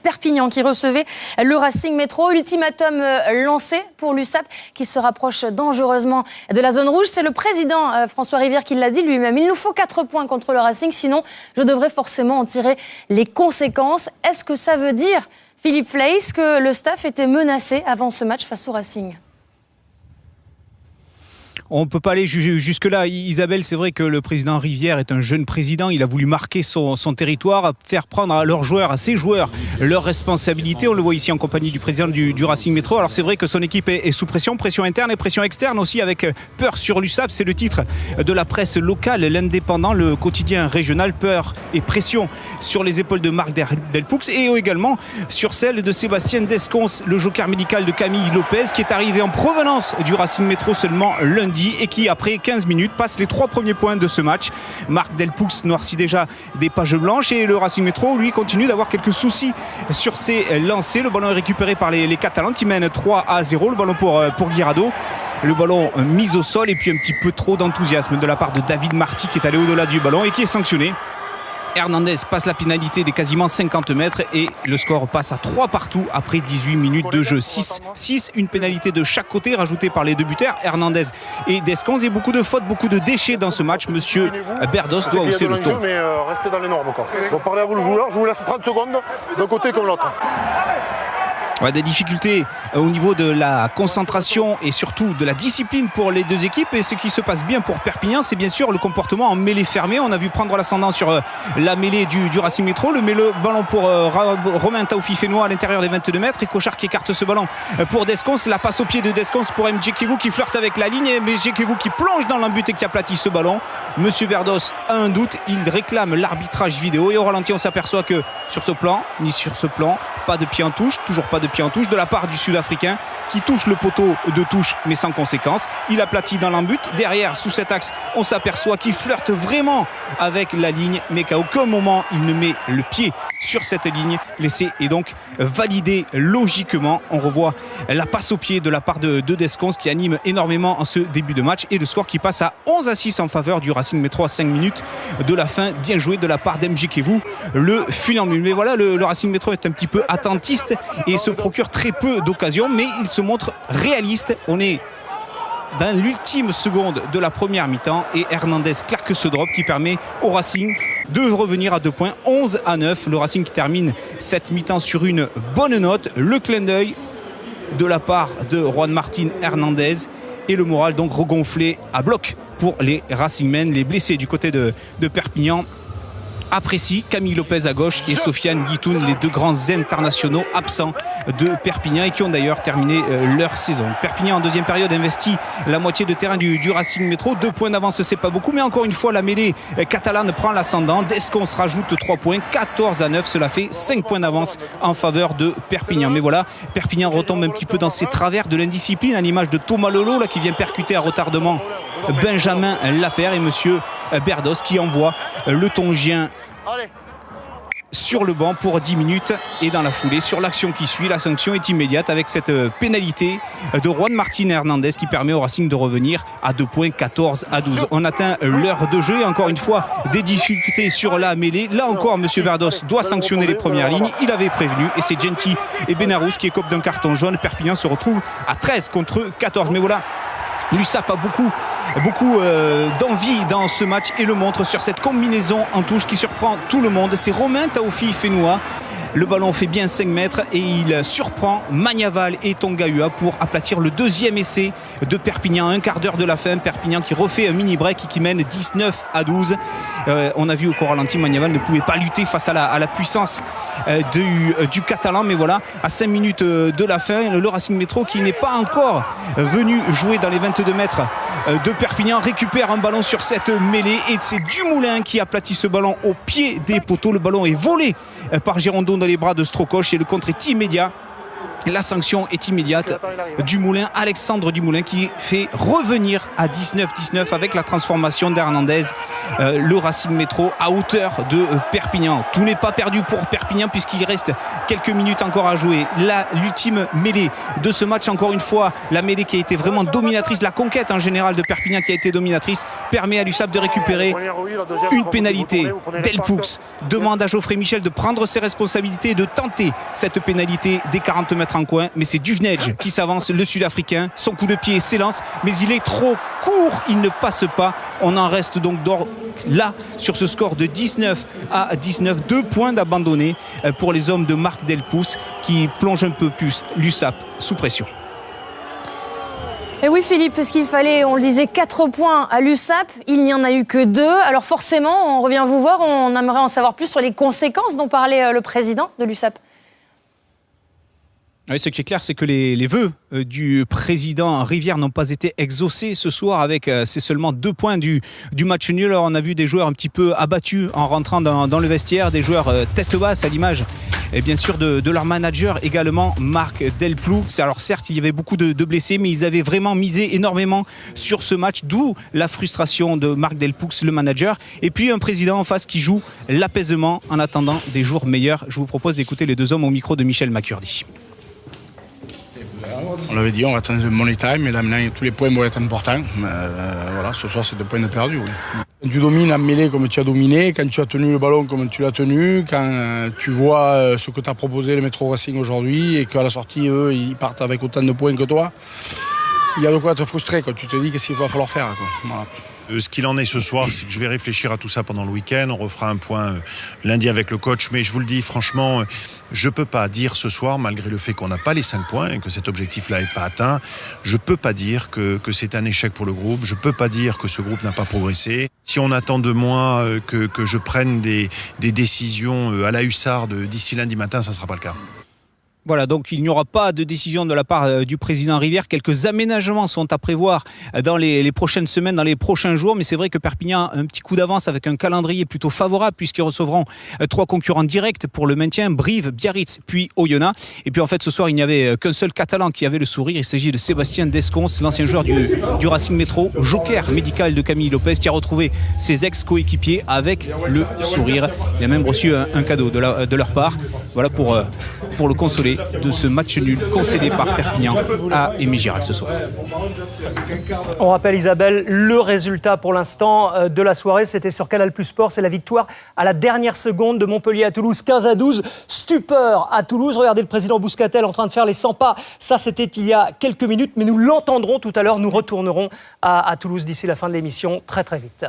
Perpignan qui recevait le Racing Métro. Ultimatum lancé pour l'USAP qui se rapproche dangereusement de la zone rouge. C'est le président François Rivière qui l'a dit lui-même. Il nous faut 4 points contre le Racing, sinon je devrais forcément en tirer les conséquences. Est-ce que ça veut dire, Philippe Fleiss, que le staff était menacé avant ce match face au Racing ? On ne peut pas aller jusque-là. Isabelle, c'est vrai que le président Rivière est un jeune président. Il a voulu marquer son territoire, faire prendre à leurs joueurs, à ses joueurs, leurs responsabilités. On le voit ici en compagnie du président du Racing Métro. Alors c'est vrai que son équipe est sous pression interne et pression externe aussi, avec peur sur l'USAP. C'est le titre de la presse locale, l'Indépendant, le quotidien régional. Peur et pression sur les épaules de Marc Delpoux et également sur celle de Sébastien Descons, le joker médical de Camille Lopez, qui est arrivé en provenance du Racing Métro seulement lundi et qui, après 15 minutes, passe les 3 premiers points de ce match. Marc Delpoux noircit déjà des pages blanches et le Racing Métro, lui, continue d'avoir quelques soucis sur ses lancers. Le ballon est récupéré par les Catalans qui mènent 3-0. Le ballon pour Guirado. Le ballon mis au sol et puis un petit peu trop d'enthousiasme de la part de David Marty qui est allé au-delà du ballon et qui est sanctionné. Hernandez passe la pénalité des quasiment 50 mètres et le score passe à 3 partout après 18 minutes de jeu. 6, une pénalité de chaque côté rajoutée par les deux buteurs, Hernandez et Descons. Et beaucoup de fautes, beaucoup de déchets dans ce match. Monsieur Berdos doit hausser le ton. Mais restez dans les normes encore. Donc parlez à vous le joueur, je vous laisse 30 secondes d'un côté comme l'autre. Ouais, des difficultés au niveau de la concentration et surtout de la discipline pour les deux équipes. Et ce qui se passe bien pour Perpignan, c'est bien sûr le comportement en mêlée fermée. On a vu prendre l'ascendant sur la mêlée du Racing Métro. Le ballon pour Romain Taoufi-Fénois à l'intérieur des 22 mètres. Et Cochard qui écarte ce ballon pour Descons. La passe au pied de Descons pour Mdjekevu qui flirte avec la ligne. Et Mdjekevu qui plonge dans l'embut et qui aplatit ce ballon. Monsieur Berdos a un doute. Il réclame l'arbitrage vidéo. Et au ralenti, on s'aperçoit que sur ce plan, pas de pied en touche. Toujours pas de pied en touche de la part du Sud-Africain qui touche le poteau de touche mais sans conséquence. Il aplatit dans l'embut. Derrière, sous cet axe, on s'aperçoit qu'il flirte vraiment avec la ligne mais qu'à aucun moment il ne met le pied sur cette ligne. L'essai est donc validé logiquement. On revoit la passe au pied de la part de Descons qui anime énormément en ce début de match et le score qui passe à 11-6 en faveur du Racing Métro à 5 minutes de la fin. Bien joué de la part d'Mdjekevu, le funambule. Mais voilà, le Racing Métro est un petit peu attentiste et se procure très peu d'occasions, mais il se montre réaliste. On est dans l'ultime seconde de la première mi-temps et Hernandez claque ce drop qui permet au Racing de revenir à 2 points, 11-9. Le Racing qui termine cette mi-temps sur une bonne note. Le clin d'œil de la part de Juan Martín Hernandez et le moral donc regonflé à bloc pour les Racingmen. Les blessés du côté de Perpignan apprécie Camille Lopez à gauche et Sofiane Guitoun, les deux grands internationaux absents de Perpignan et qui ont d'ailleurs terminé leur saison. Perpignan en deuxième période investit la moitié de terrain du Racing Métro. 2 points d'avance, c'est pas beaucoup, mais encore une fois la mêlée catalane prend l'ascendant. Descons rajoute 3 points, 14-9, cela fait 5 points d'avance en faveur de Perpignan. Mais voilà, Perpignan retombe un petit peu dans ses travers de l'indiscipline à l'image de Thomas Lolo là, qui vient percuter à retardement Benjamin Lapère et monsieur Berdos qui envoie le Tongien sur le banc pour 10 minutes et dans la foulée sur l'action qui suit, la sanction est immédiate avec cette pénalité de Juan Martín Hernandez qui permet au Racing de revenir à 2 points, 14-12. On atteint l'heure de jeu et encore une fois des difficultés sur la mêlée. Là encore monsieur Berdos doit sanctionner les premières lignes, il avait prévenu et c'est Genty et Benarous qui écopent d'un carton jaune. Perpignan se retrouve à 13 contre 14. Mais voilà, l'USAP a beaucoup d'envie dans ce match et le montre sur cette combinaison en touche qui surprend tout le monde. C'est Romain Taoufi-Fénois. Le ballon fait bien 5 mètres et il surprend Magnaval et Tongaua pour aplatir le deuxième essai de Perpignan. Un quart d'heure de la fin, Perpignan qui refait un mini-break et qui mène 19-12. On a vu au court ralenti, Magnaval ne pouvait pas lutter face à la puissance du Catalan. Mais voilà, à 5 minutes de la fin, le Racing Métro qui n'est pas encore venu jouer dans les 22 mètres de Perpignan récupère un ballon sur cette mêlée et c'est Dumoulin qui aplatit ce ballon au pied des poteaux. Le ballon est volé par Girondeau dans les bras de Strokosch et le contre est immédiat La sanction est immédiate. Dumoulin, Alexandre Dumoulin qui fait revenir à 19-19 avec la transformation d'Hernandez le Racing Métro à hauteur de Perpignan. Tout n'est pas perdu pour Perpignan puisqu'il reste quelques minutes encore à jouer. Là, l'ultime mêlée de ce match, encore une fois, la mêlée qui a été vraiment dominatrice, la conquête en général de Perpignan qui a été dominatrice, permet à l'USAP de récupérer une pénalité. Delpoux demande à Geoffrey Michel de prendre ses responsabilités et de tenter cette pénalité des 40 mètres en coin, mais c'est Duvenage qui s'avance, le Sud-Africain. Son coup de pied s'élance, mais il est trop court, il ne passe pas. On en reste donc là sur ce score de 19-19, 2 points d'abandonné pour les hommes de Marc Delpoux qui plongent un peu plus l'USAP sous pression. Et oui Philippe, parce qu'il fallait, on le disait, 4 points à l'USAP, il n'y en a eu que 2. Alors forcément, on revient vous voir, on aimerait en savoir plus sur les conséquences dont parlait le président de l'USAP. Oui, ce qui est clair, c'est que les vœux du président Rivière n'ont pas été exaucés ce soir avec c'est seulement 2 points du match nul. Alors, on a vu des joueurs un petit peu abattus en rentrant dans le vestiaire, des joueurs tête basse à l'image et bien sûr de leur manager également, Marc Delpoux. Alors certes, il y avait beaucoup de blessés, mais ils avaient vraiment misé énormément sur ce match, d'où la frustration de Marc Delpoux, le manager. Et puis un président en face qui joue l'apaisement en attendant des jours meilleurs. Je vous propose d'écouter les 2 hommes au micro de Michel Macurdy. On l'avait dit, on va attendre le money time et là maintenant tous les points vont être importants. Voilà, ce soir c'est 2 points de perdu. Oui. Quand tu domines en mêlée comme tu as dominé, quand tu as tenu le ballon comme tu l'as tenu, quand tu vois ce que t'as proposé le Métro Racing aujourd'hui et qu'à la sortie eux ils partent avec autant de points que toi, il y a de quoi être frustré quand tu te dis qu'est-ce qu'il va falloir faire. Quoi. Voilà. Ce qu'il en est ce soir, c'est que je vais réfléchir à tout ça pendant le week-end. On refera un point lundi avec le coach. Mais je vous le dis, franchement, je ne peux pas dire ce soir, malgré le fait qu'on n'a pas les 5 points et que cet objectif-là n'est pas atteint, je ne peux pas dire que c'est un échec pour le groupe. Je ne peux pas dire que ce groupe n'a pas progressé. Si on attend de moi que je prenne des décisions à la hussarde d'ici lundi matin, ça ne sera pas le cas. Voilà, donc il n'y aura pas de décision de la part du président Rivière. Quelques aménagements sont à prévoir dans les prochaines semaines, dans les prochains jours. Mais c'est vrai que Perpignan a un petit coup d'avance avec un calendrier plutôt favorable puisqu'ils recevront 3 concurrents directs pour le maintien, Brive, Biarritz, puis Oyonnax. Et puis en fait, ce soir, il n'y avait qu'un seul Catalan qui avait le sourire. Il s'agit de Sébastien Descons, l'ancien joueur du Racing Métro, joker médical de Camille Lopez, qui a retrouvé ses ex-coéquipiers avec le sourire. Il a même reçu un cadeau de leur part. Voilà pour le consoler de ce match nul concédé par Perpignan à Aimé Giral ce soir. On rappelle Isabelle, le résultat pour l'instant de la soirée, c'était sur Canal+ Sport, c'est la victoire à la dernière seconde de Montpellier à Toulouse, 15-12. Stupeur à Toulouse, regardez le président Bouscatel en train de faire les 100 pas, ça c'était il y a quelques minutes, mais nous l'entendrons tout à l'heure, nous retournerons à Toulouse d'ici la fin de l'émission très très vite.